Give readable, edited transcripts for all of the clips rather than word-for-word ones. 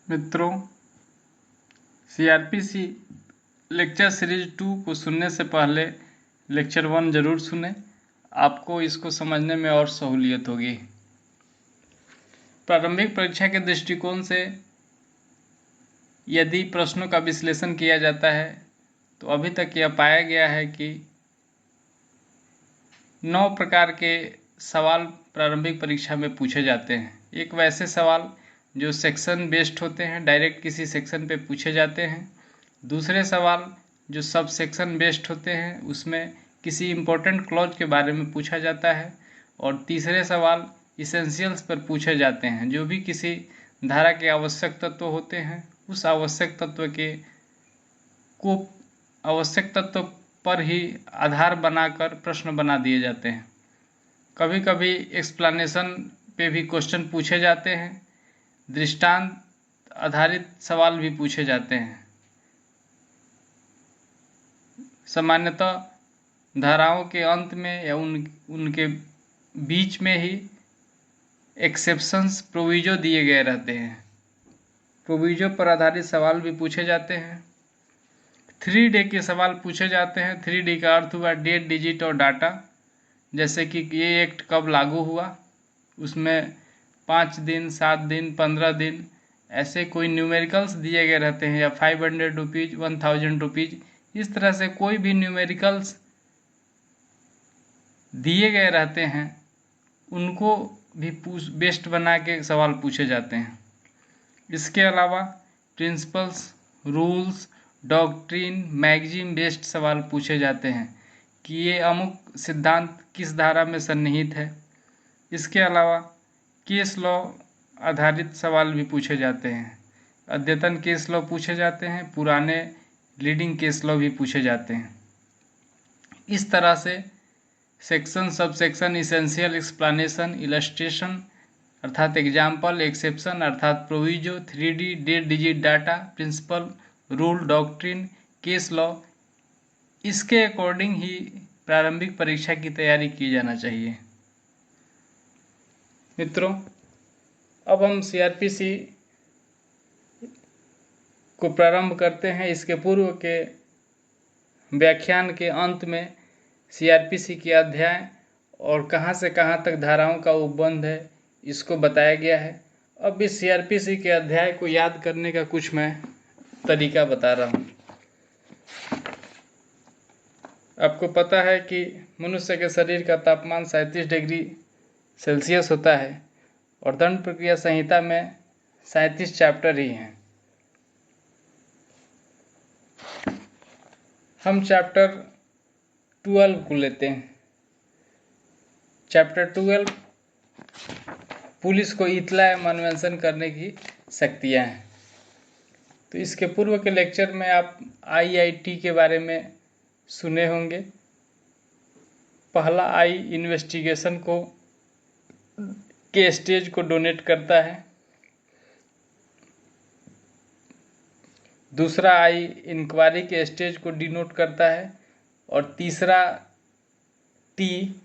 मित्रों, CrPC lecture series 2 को सुनने से पहले लेक्चर 1 जरूर सुनें। आपको इसको समझने में और सहूलियत होगी। प्रारंभिक परीक्षा के दृष्टिकोण से यदि प्रश्नों का विश्लेषण किया जाता है तो अभी तक यह पाया गया है कि 9 प्रकार के सवाल प्रारंभिक परीक्षा में पूछे जाते हैं। एक वैसे सवाल जो सेक्शन बेस्ड होते हैं, डायरेक्ट किसी सेक्शन पे पूछे जाते हैं। दूसरे सवाल जो सब सेक्शन बेस्ड होते हैं, उसमें किसी इम्पोर्टेंट क्लॉज के बारे में पूछा जाता है। और तीसरे सवाल इसेंशियल्स पर पूछे जाते हैं, जो भी किसी धारा के आवश्यक तत्व होते हैं, उस आवश्यक तत्व पर ही आधार बनाकर प्रश्न बना दिए जाते हैं। कभी कभी एक्सप्लेनेशन पे भी क्वेश्चन पूछे जाते हैं। दृष्टांत आधारित सवाल भी पूछे जाते हैं। सामान्यतः धाराओं के अंत में या उनके बीच में ही एक्सेप्शंस प्रोविजो दिए गए रहते हैं। प्रोविजो पर आधारित सवाल भी पूछे जाते हैं। 3D के सवाल पूछे जाते हैं। 3D का अर्थ हुआ डेट, डिजिट और डाटा। जैसे कि ये एक्ट कब लागू हुआ, उसमें 5 दिन, 7 दिन, 15 दिन ऐसे कोई न्यूमेरिकल्स दिए गए रहते हैं, या 500 रुपीज़, 1000 रुपीज़, इस तरह से कोई भी न्यूमेरिकल्स दिए गए रहते हैं, उनको भी बेस्ड बना के सवाल पूछे जाते हैं। इसके अलावा principles, rules, doctrine, magazine based सवाल पूछे जाते हैं कि ये अमुक सिद्धांत किस धारा में सन्निहित है। इसके अलावा केस लॉ आधारित सवाल भी पूछे जाते हैं। अद्यतन केस लॉ पूछे जाते हैं, पुराने लीडिंग केस लॉ भी पूछे जाते हैं। इस तरह से section, sub section, essential, explanation, illustration अर्थात एग्जाम्पल, एक्सेप्शन अर्थात proviso, 3D, date, digit, data, principle, rule, doctrine, case law, इसके अकॉर्डिंग ही प्रारंभिक परीक्षा की तैयारी की जाना चाहिए। मित्रों, अब हम सीआरपीसी को प्रारंभ करते हैं। इसके पूर्व के व्याख्यान के अंत में सीआरपीसी के अध्याय और कहां से कहां तक धाराओं का उपबंध है, इसको बताया गया है। अब इस सीआरपीसी के अध्याय को याद करने का कुछ मैं तरीका बता रहा हूं। आपको पता है कि मनुष्य के शरीर का तापमान 37 डिग्री सेल्सियस होता है और दंड प्रक्रिया संहिता में 37 चैप्टर ही हैं। हम चैप्टर 12 को लेते हैं। चैप्टर 12 पुलिस को इत्तला या मनवेंशन करने की शक्तियां हैं। तो इसके पूर्व के लेक्चर में आप IIT के बारे में सुने होंगे। पहला आई इन्वेस्टिगेशन के स्टेज को डोनेट करता है। दूसरा आई इंक्वायरी के स्टेज को डिनोट करता है। और तीसरा टी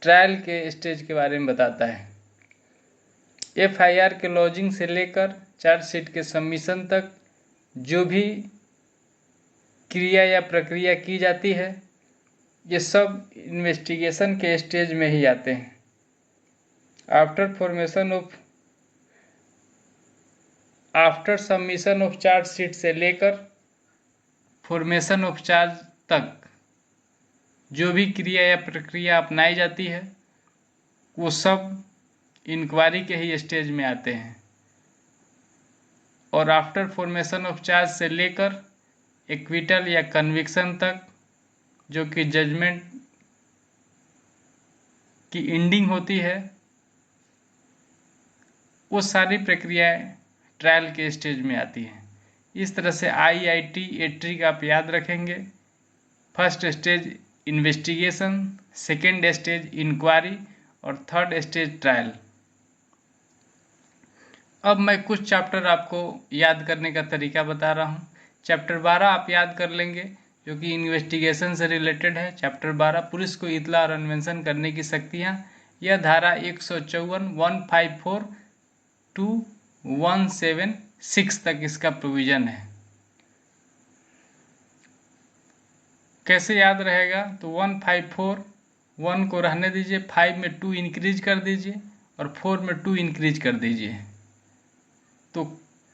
ट्रायल के स्टेज के बारे में बताता है। FIR के लॉजिंग से लेकर चार्जशीट के सबमिशन तक जो भी क्रिया या प्रक्रिया की जाती है, ये सब इन्वेस्टिगेशन के स्टेज में ही आते हैं। आफ्टर सबमिशन ऑफ चार्जशीट से लेकर फॉर्मेशन ऑफ चार्ज तक जो भी क्रिया या प्रक्रिया अपनाई जाती है, वो सब इंक्वायरी के ही स्टेज में आते हैं। और आफ्टर फॉर्मेशन ऑफ चार्ज से लेकर एक्विटल या कन्विक्शन तक, जो कि जजमेंट की एंडिंग होती है, वो सारी प्रक्रियाएं ट्रायल के स्टेज में आती हैं। इस तरह से IIT एट्रिक आप याद रखेंगे। First stage investigation, second stage inquiry और थर्ड स्टेज ट्रायल। अब मैं कुछ चैप्टर आपको याद करने का तरीका बता रहा हूँ। चैप्टर 12 आप याद कर लेंगे, जो कि इन्वेस्टिगेशन से रिलेटेड है। चैप्टर 12 पुलिस को इत्तला और अन्वेषण करने की शक्तियाँ। यह धारा 154, 154 to 176 तक इसका प्रोविज़न है। कैसे याद रहेगा? तो 154, 1 को रहने दीजिए, 5 में 2 इंक्रीज कर दीजिए और 4 में 2 इंक्रीज कर दीजिए। तो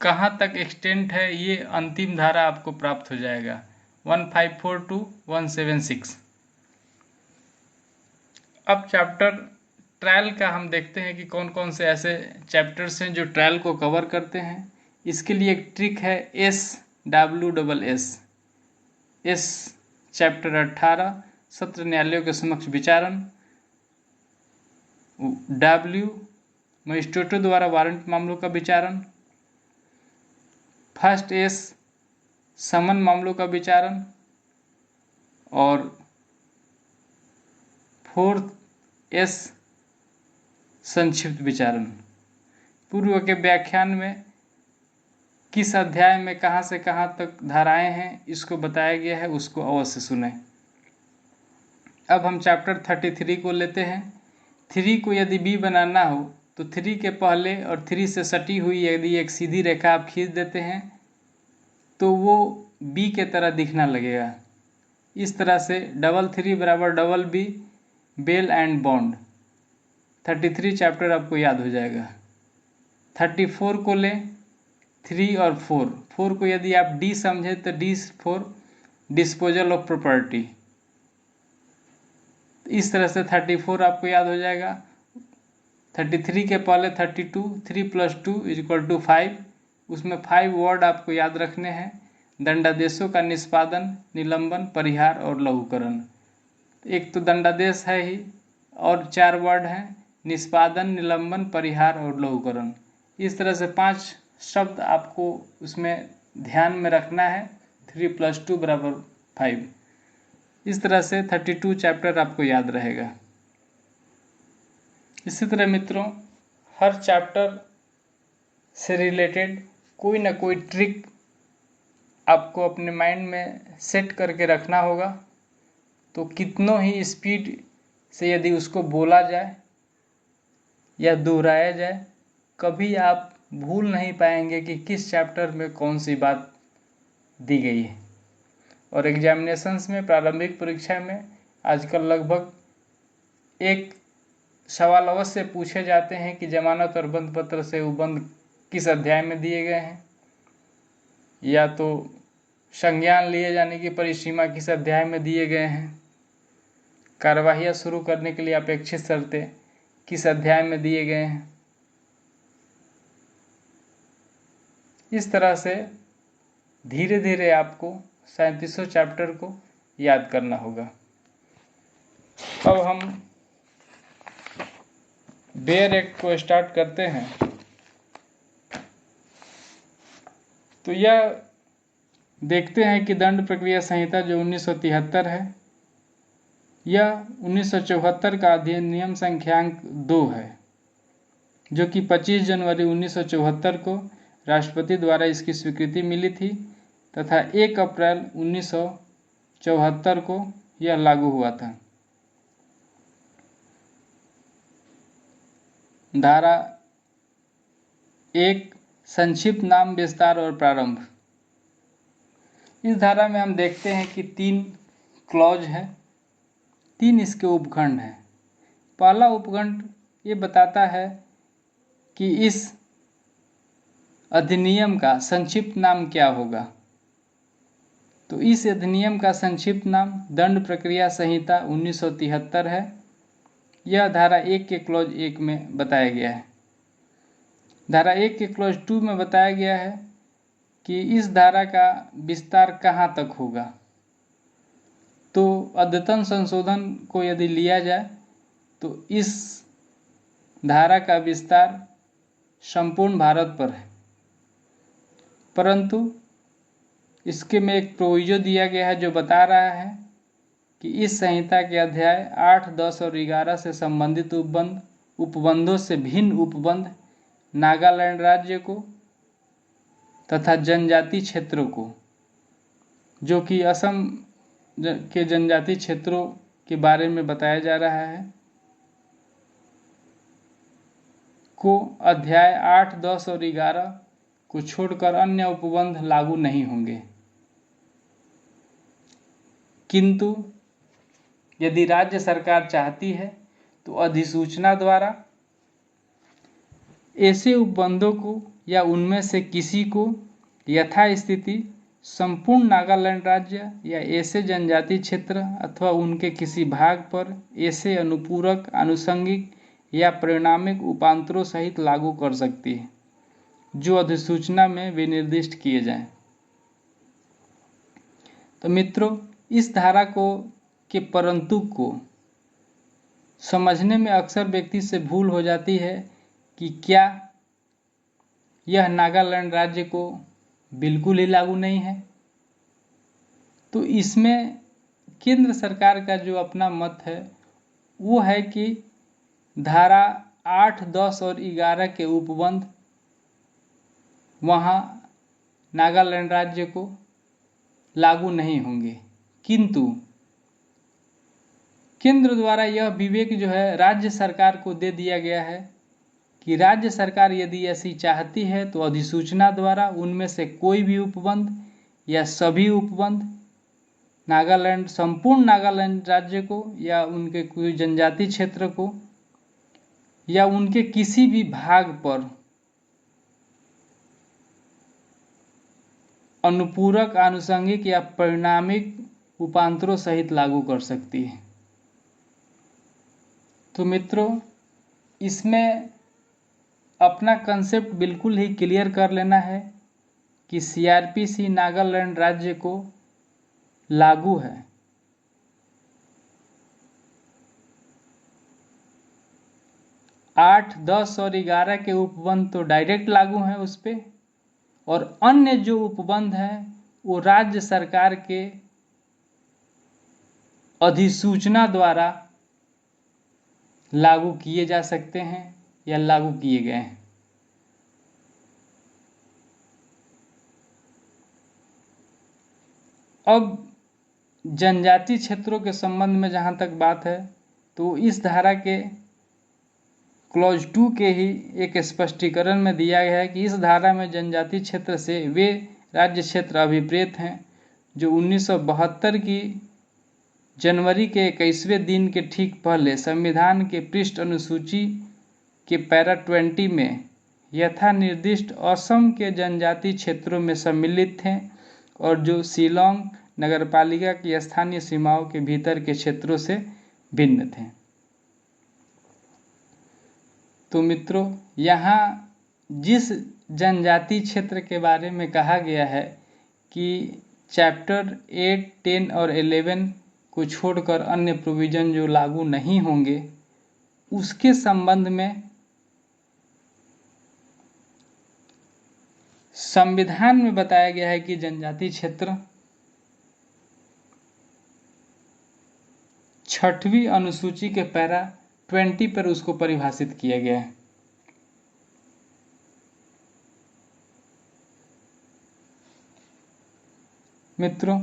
कहाँ तक एक्सटेंट है ये अंतिम धारा आपको प्राप्त हो जाएगा, 154 to 176। अब चैप्टर ट्रायल का हम देखते हैं कि कौन कौन से ऐसे चैप्टर्स हैं जो ट्रायल को कवर करते हैं। इसके लिए एक ट्रिक है SWSS। एस चैप्टर 18 सत्र न्यायालयों के समक्ष विचारण, W मजिस्ट्रेटों द्वारा वारंट मामलों का विचारण, फर्स्ट एस समन मामलों का विचारण और फोर्थ एस संक्षिप्त विचारण। पूर्व के व्याख्यान में किस अध्याय में कहाँ से कहाँ तक धाराएं हैं इसको बताया गया है, उसको अवश्य सुनें। अब हम चैप्टर 33 को लेते हैं। 3 को यदि बी बनाना हो तो 3 के पहले और 3 से सटी हुई यदि एक सीधी रेखा आप खींच देते हैं तो वो बी के तरह दिखना लगेगा। इस तरह से 3 बराबर double B, bail and bond. 33 chapter आपको याद हो जाएगा। 34 को लें, 3 और 4 को यदि आप डी समझे तो D for disposal of property. इस तरह से 34 आपको याद हो जाएगा। 33 के पहले 32, 3 + 2 = 5, उसमें 5 वर्ड आपको याद रखने हैं। दंडादेशों का निष्पादन, निलंबन, परिहार और लघुकरण। एक तो दंडादेश है ही और 4 वर्ड हैं, निष्पादन, निलंबन, परिहार और लघुकरण। इस तरह से 5 शब्द आपको उसमें ध्यान में रखना है। 3 + 2 = 5। इस तरह से 32 चैप्टर आपको याद रहेगा। इसी तरह मित्रों, हर चैप्टर से रिलेटेड कोई ना कोई ट्रिक आपको अपने माइंड में सेट करके रखना होगा। तो कितनों ही स्पीड से यदि उसको बोला जाए या दोहराया जाए, कभी आप भूल नहीं पाएंगे कि किस चैप्टर में कौन सी बात दी गई है। और एग्जामिनेशंस में, प्रारंभिक परीक्षा में आजकल लगभग एक सवाल अवश्य पूछे जाते हैं कि जमानत और बंध पत्र से उपबंध किस अध्याय में दिए गए हैं, या तो संज्ञान लिए जाने की परिसीमा किस अध्याय में दिए गए हैं, कार्यवाहियाँ शुरू करने के लिए अपेक्षित शर्तें किस अध्याय में दिए गए हैं। इस तरह से धीरे धीरे आपको 37 चैप्टर को याद करना होगा। अब हम बेयर एक्ट को स्टार्ट करते हैं। तो यह देखते हैं कि दंड प्रक्रिया संहिता जो 1973 है, यह 1974 का अधिनियम संख्यांक 2 है, जो कि 25 जनवरी 1974 को राष्ट्रपति द्वारा इसकी स्वीकृति मिली थी तथा 1 अप्रैल 1974 को यह लागू हुआ था। धारा 1 संक्षिप्त नाम विस्तार और प्रारंभ। इस धारा में हम देखते हैं कि 3 क्लॉज हैं, 3 इसके उपखंड हैं। पहला उपखंड ये बताता है कि इस अधिनियम का संक्षिप्त नाम क्या होगा। तो इस अधिनियम का संक्षिप्त नाम दंड प्रक्रिया संहिता 1973 है। यह धारा 1 के क्लॉज 1 में बताया गया है। धारा 1 के क्लॉज 2 में बताया गया है कि इस धारा का विस्तार कहाँ तक होगा। तो अद्यतन संशोधन को यदि लिया जाए तो इस धारा का विस्तार संपूर्ण भारत पर है, परंतु इसके में एक प्रोविजो दिया गया है जो बता रहा है कि इस संहिता के अध्याय 8, 10 और 11 से संबंधित उपबंधों से भिन्न उपबंध नागालैंड राज्य को तथा जनजाति क्षेत्रों को, जो कि असम के जनजाति क्षेत्रों के बारे में बताया जा रहा है, को अध्याय 8, 10 और 11 को छोड़कर अन्य उपबंध लागू नहीं होंगे। किंतु यदि राज्य सरकार चाहती है तो अधिसूचना द्वारा ऐसे उपबंधों को या उनमें से किसी को यथास्थिति संपूर्ण नागालैंड राज्य या ऐसे जनजाति क्षेत्र अथवा उनके किसी भाग पर ऐसे अनुपूरक, आनुषंगिक या परिणामिक उपांतरों सहित लागू कर सकती है जो अधिसूचना में विनिर्दिष्ट किए जाएं। तो मित्रों, इस धारा के परंतु को समझने में अक्सर व्यक्ति से भूल हो जाती है कि क्या यह नागालैंड राज्य को बिल्कुल ही लागू नहीं है। तो इसमें केंद्र सरकार का जो अपना मत है वो है कि धारा 8, 10 और 11 के उपबंध वहाँ नागालैंड राज्य को लागू नहीं होंगे, किंतु केंद्र द्वारा यह विवेक जो है राज्य सरकार को दे दिया गया है कि राज्य सरकार यदि ऐसी चाहती है तो अधिसूचना द्वारा उनमें से कोई भी उपबंध या सभी उपबंध नागालैंड, संपूर्ण नागालैंड राज्य को या उनके कोई जनजाति क्षेत्र को या उनके किसी भी भाग पर अनुपूरक, आनुषंगिक या परिणामिक उपांतरों सहित लागू कर सकती है। तो मित्रों, इसमें अपना कंसेप्ट बिल्कुल ही क्लियर कर लेना है कि सीआरपीसी नागालैंड राज्य को लागू है। आठ, 10 और 11 के उपबंध तो डायरेक्ट लागू हैं उस पे, और अन्य जो उपबंध हैं वो राज्य सरकार के अधिसूचना द्वारा लागू किए जा सकते हैं या लागू किए गए हैं। अब जनजाति क्षेत्रों के संबंध में जहाँ तक बात है तो इस धारा के क्लॉज 2 के ही एक स्पष्टीकरण में दिया गया है कि इस धारा में जनजाति क्षेत्र से वे राज्य क्षेत्र अभिप्रेत हैं जो 1972 की जनवरी के 21वें दिन के ठीक पहले संविधान के पृष्ठ अनुसूची के पैरा 20 में यथा निर्दिष्ट असम के जनजाति क्षेत्रों में सम्मिलित थे और जो शिलोंग नगरपालिका की स्थानीय सीमाओं के भीतर के क्षेत्रों से भिन्न थे। तो मित्रों, यहाँ जिस जनजाति क्षेत्र के बारे में कहा गया है कि चैप्टर 8, 10 और 11 को छोड़कर अन्य प्रोविजन जो लागू नहीं होंगे, उसके संबंध में संविधान में बताया गया है कि जनजाति क्षेत्र 6वीं अनुसूची के पैरा 20 पर उसको परिभाषित किया गया है। मित्रों,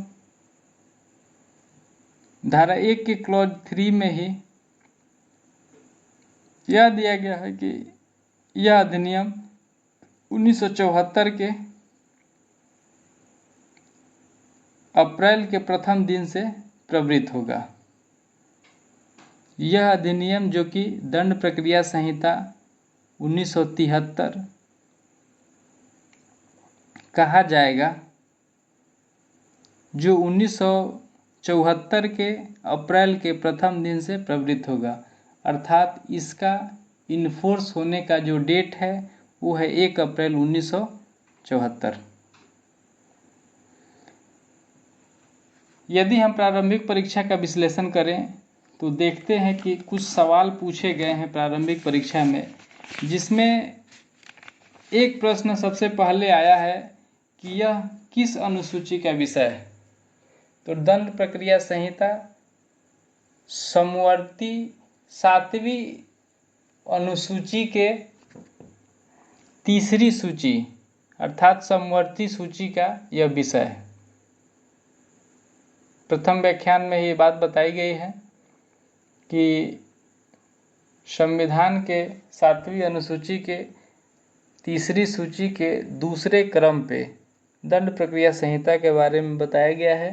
धारा 1 के क्लॉज 3 में ही यह दिया गया है कि यह अधिनियम 1974 के अप्रैल के प्रथम दिन से प्रवृत्त होगा। यह अधिनियम जो कि दंड प्रक्रिया संहिता 1973 कहा जाएगा, जो 1974 के अप्रैल के प्रथम दिन से प्रवृत्त होगा, अर्थात इसका इन्फोर्स होने का जो डेट है वो है 1 अप्रैल 1974। यदि हम प्रारंभिक परीक्षा का विश्लेषण करें तो देखते हैं कि कुछ सवाल पूछे गए हैं प्रारंभिक परीक्षा में, जिसमें एक प्रश्न सबसे पहले आया है कि यह किस अनुसूची का विषय है। तो दंड प्रक्रिया संहिता समवर्ती 7वीं अनुसूची के तीसरी सूची अर्थात समवर्ती सूची का यह विषय है। प्रथम व्याख्यान में ये बात बताई गई है कि संविधान के 7वीं अनुसूची के तीसरी सूची के दूसरे क्रम पे दंड प्रक्रिया संहिता के बारे में बताया गया है।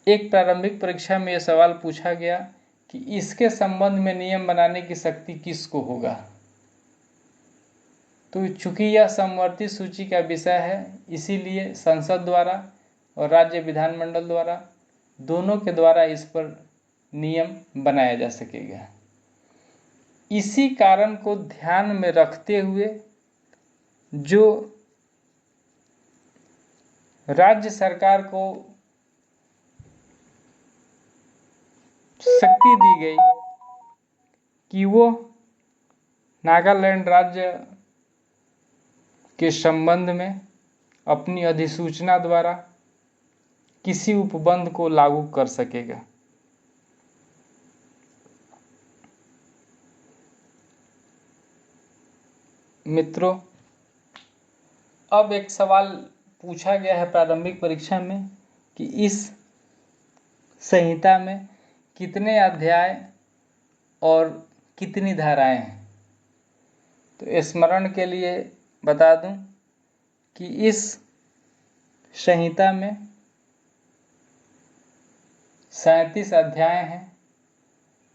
एक प्रारंभिक परीक्षा में यह सवाल पूछा गया कि इसके संबंध में नियम बनाने की शक्ति किसको होगा। तो चूंकि यह समवर्ती सूची का विषय है, इसीलिए संसद द्वारा और राज्य विधानमंडल द्वारा दोनों के द्वारा इस पर नियम बनाया जा सकेगा। इसी कारण को ध्यान में रखते हुए जो राज्य सरकार को शक्ति दी गई कि वो नागालैंड राज्य के संबंध में अपनी अधिसूचना द्वारा किसी उपबंध को लागू कर सकेगा। मित्रों, अब एक सवाल पूछा गया है प्रारंभिक परीक्षा में कि इस संहिता में कितने अध्याय और कितनी धाराएं हैं। तो स्मरण के लिए बता दूं कि इस संहिता में 37 अध्याय हैं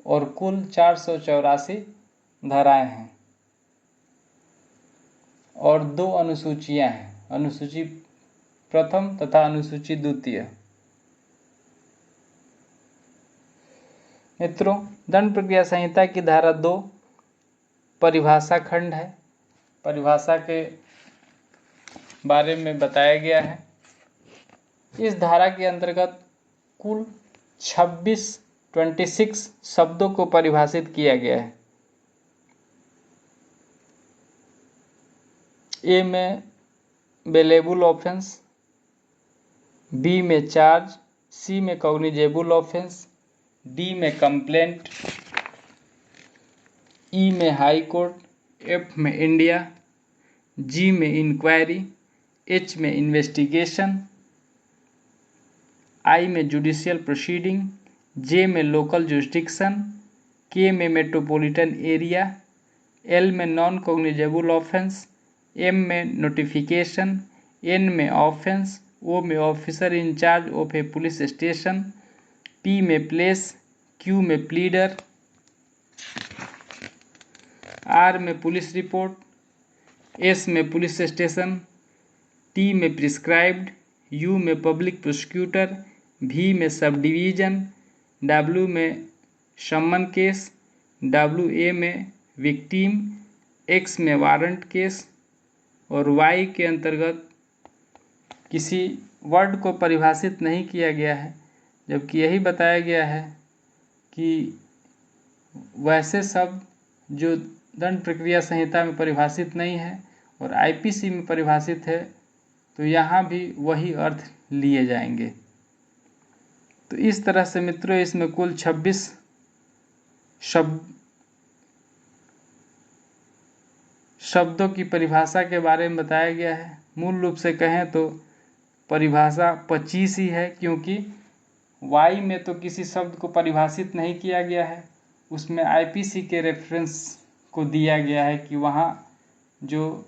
और कुल 484 धाराएं हैं और 2 अनुसूचियां हैं, अनुसूची प्रथम तथा अनुसूची द्वितीय। मित्रों, दंड प्रक्रिया संहिता की धारा 2 परिभाषा खंड है। परिभाषा के बारे में बताया गया है। इस धारा के अंतर्गत कुल 26 शब्दों को परिभाषित किया गया है। ए में बेलेबल ऑफेंस, बी में चार्ज, सी में कॉग्निजेबल ऑफेंस, डी में कंप्लेंट, ई में हाई कोर्ट, एफ में इंडिया, जी में इंक्वायरी, एच में इन्वेस्टिगेशन, आई में जुडिशियल प्रोसीडिंग, जे में लोकल जुरिस्डिक्शन, के में मेट्रोपॉलिटन एरिया, एल में नॉन कॉग्निजेबल ऑफेंस, एम में नोटिफिकेशन, एन में ऑफेंस, ओ में officer in charge of a police station, P में प्लेस, क्यू में प्लीडर, आर में पुलिस रिपोर्ट, एस में पुलिस स्टेशन, टी में प्रिस्क्राइब्ड, यू में पब्लिक प्रोसिक्यूटर, भी में सब डिवीजन, डब्ल्यू में सम्मन केस, डब्ल्यू ए में विक्टिम, एक्स में वारंट केस और वाई के अंतर्गत किसी वर्ड को परिभाषित नहीं किया गया है, जबकि यही बताया गया है कि वैसे शब्द जो दंड प्रक्रिया संहिता में परिभाषित नहीं है और आईपीसी में परिभाषित है, तो यहाँ भी वही अर्थ लिए जाएंगे। तो इस तरह से मित्रों, इसमें कुल 26 शब्दों की परिभाषा के बारे में बताया गया है। मूल रूप से कहें तो परिभाषा 25 ही है, क्योंकि वाई में तो किसी शब्द को परिभाषित नहीं किया गया है, उसमें आईपीसी के रेफरेंस को दिया गया है कि वहाँ जो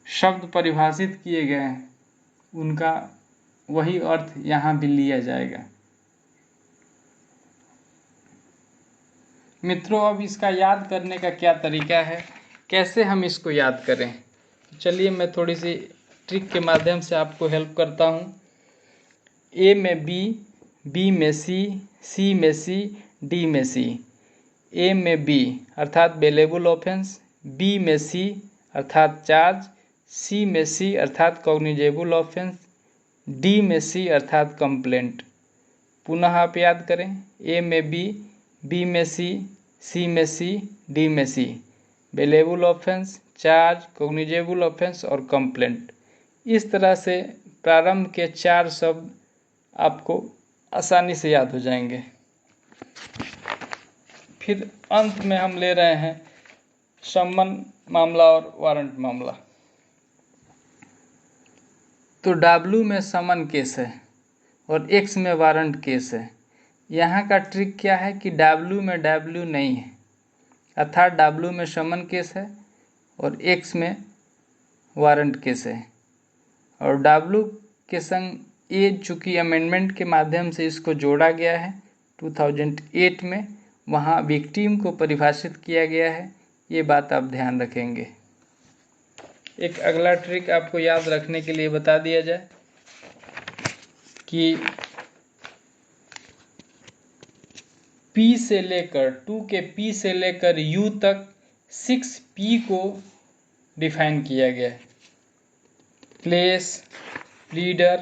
शब्द परिभाषित किए गए हैं उनका वही अर्थ यहाँ भी लिया जाएगा। मित्रों, अब इसका याद करने का क्या तरीका है, कैसे हम इसको याद करें? चलिए मैं थोड़ी सी ट्रिक के माध्यम से आपको हेल्प करता हूँ। ए में बी, बी में सी, सी में सी, डी में सी। ए में बी अर्थात बेलेबल ऑफेंस, बी में सी अर्थात चार्ज, सी में सी अर्थात कॉग्निजेबल ऑफेंस, डी में सी अर्थात कंप्लेंट। पुनः आप याद करें, ए में बी, बी में सी में सी, डी में C. Bailable offence, charge, cognizable offence और कंप्लेंट। इस तरह से प्रारंभ के 4 शब्द आपको आसानी से याद हो जाएंगे। फिर अंत में हम ले रहे हैं सम्मन मामला और वारंट मामला। तो W में समन केस है और X में वारंट केस है। यहाँ का ट्रिक क्या है कि W में W नहीं है, अर्थात W में समन केस है और X में वारंट केस है, और W के संग A चूँकि अमेंडमेंट के माध्यम से इसको जोड़ा गया है 2008 में, वहाँ विक्टिम को परिभाषित किया गया है। ये बात आप ध्यान रखेंगे। एक अगला ट्रिक आपको याद रखने के लिए बता दिया जाए कि P से लेकर 2 के P से लेकर U तक 6P को डिफाइन किया गया है। Place, pleader,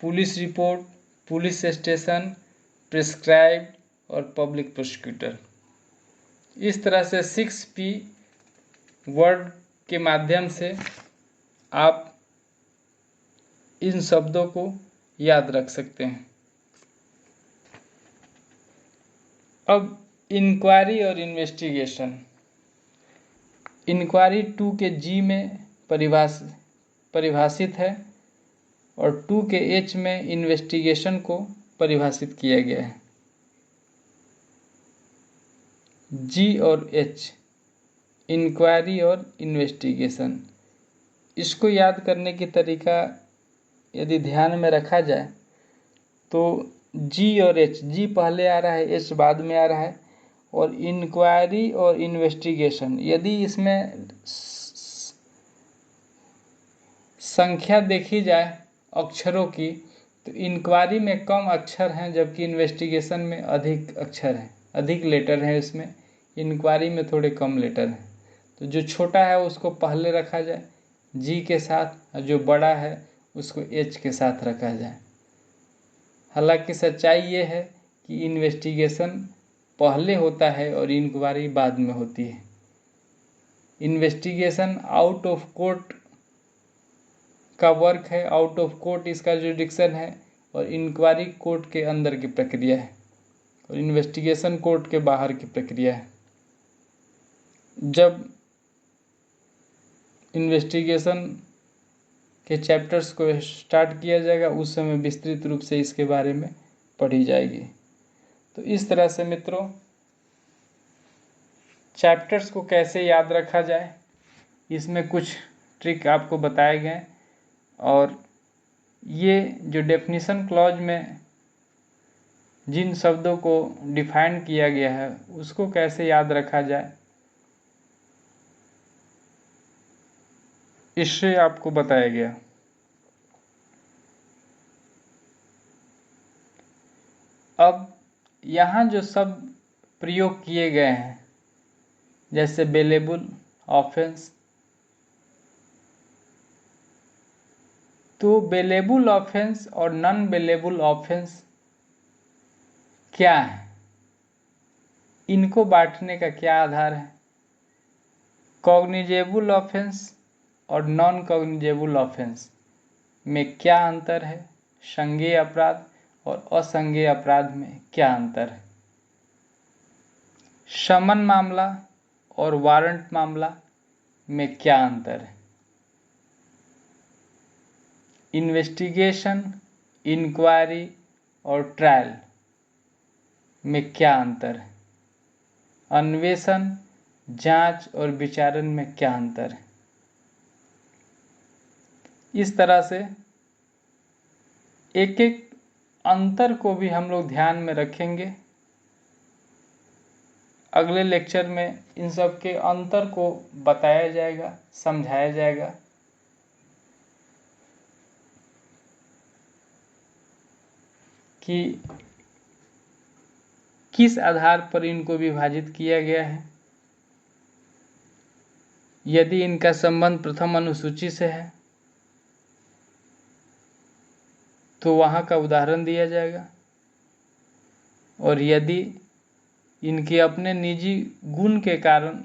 police report, police station, prescribed और पब्लिक प्रोसिक्यूटर। इस तरह से 6P वर्ड के माध्यम से आप इन शब्दों को याद रख सकते हैं। अब इंक्वायरी और इन्वेस्टिगेशन। इंक्वायरी 2 के G में परिभाषित है और 2 के H में इन्वेस्टिगेशन को परिभाषित किया गया है। G और H, इंक्वायरी और इन्वेस्टिगेशन। इसको याद करने की तरीका यदि ध्यान में रखा जाए तो G और H, G पहले आ रहा है, H बाद में आ रहा है, और इंक्वायरी और इन्वेस्टिगेशन यदि इसमें संख्या देखी जाए अक्षरों की तो इंक्वायरी में कम अक्षर हैं जबकि इन्वेस्टिगेशन में अधिक अक्षर हैं, अधिक लेटर हैं। इसमें इंक्वायरी में थोड़े कम लेटर हैं, तो जो छोटा है उसको पहले रखा जाए G के साथ, और जो बड़ा है उसको H के साथ रखा जाए। हालांकि सच्चाई ये है कि इन्वेस्टिगेशन पहले होता है और इंक्वायरी बाद में होती है। इन्वेस्टिगेशन आउट ऑफ कोर्ट का वर्क है, आउट ऑफ कोर्ट इसका जुडिक्शन है, और इंक्वायरी कोर्ट के अंदर की प्रक्रिया है और इन्वेस्टिगेशन कोर्ट के बाहर की प्रक्रिया है। जब इन्वेस्टिगेशन के चैप्टर्स को स्टार्ट किया जाएगा उस समय विस्तृत रूप से इसके बारे में पढ़ी जाएगी। तो इस तरह से मित्रों चैप्टर्स को कैसे याद रखा जाए इसमें कुछ ट्रिक आपको बताए गए, और ये जो डेफिनेशन क्लॉज में जिन शब्दों को डिफाइन किया गया है उसको कैसे याद रखा जाए इससे आपको बताया गया। अब यहाँ जो शब्द प्रयोग किए गए हैं जैसे बेलेबल ऑफेंस, तो बेलेबल ऑफेंस और नॉन बेलेबल ऑफेंस क्या है, इनको बांटने का क्या आधार है, कॉग्निजेबल ऑफेंस और नॉन कॉग्निजेबल ऑफेंस में क्या अंतर है, संज्ञेय अपराध और असंज्ञेय अपराध में क्या अंतर है, समन मामला और वारंट मामला में क्या अंतर है, इन्वेस्टिगेशन, इंक्वायरी और ट्रायल में क्या अंतर है, अन्वेषण, जांच और विचारण में क्या अंतर है। इस तरह से एक एक अंतर को भी हम लोग ध्यान में रखेंगे। अगले लेक्चर में इन सब के अंतर को बताया जाएगा, समझाया जाएगा। कि किस आधार पर इनको विभाजित किया गया है, यदि इनका संबंध प्रथम अनुसूची से है तो वहाँ का उदाहरण दिया जाएगा, और यदि इनके अपने निजी गुण के कारण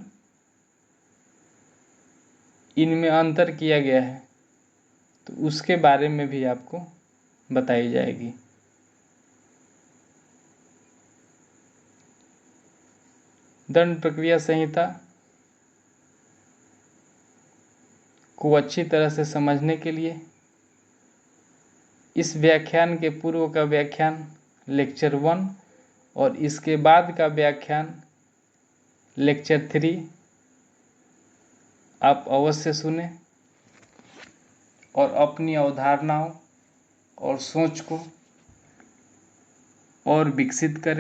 इनमें अंतर किया गया है तो उसके बारे में भी आपको बताई जाएगी। दंड प्रक्रिया संहिता को अच्छी तरह से समझने के लिए इस व्याख्यान के पूर्व का व्याख्यान लेक्चर 1 और इसके बाद का व्याख्यान लेक्चर 3 आप अवश्य सुने और अपनी अवधारणाओं और सोच को और विकसित करें।